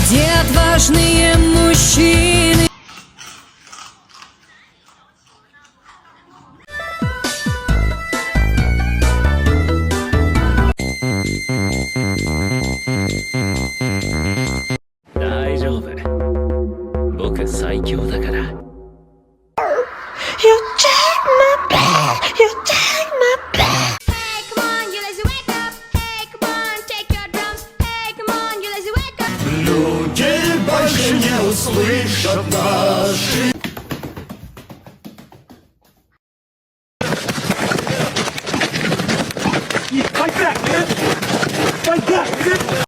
где отважные мужчины. You take my breath, you take my breath. Hey, come on, you lazy wake up. Hey, come on, take your drums. Hey, come on, you lazy wake up. Люди больше не услышат наши. Fight back, man! Fight back!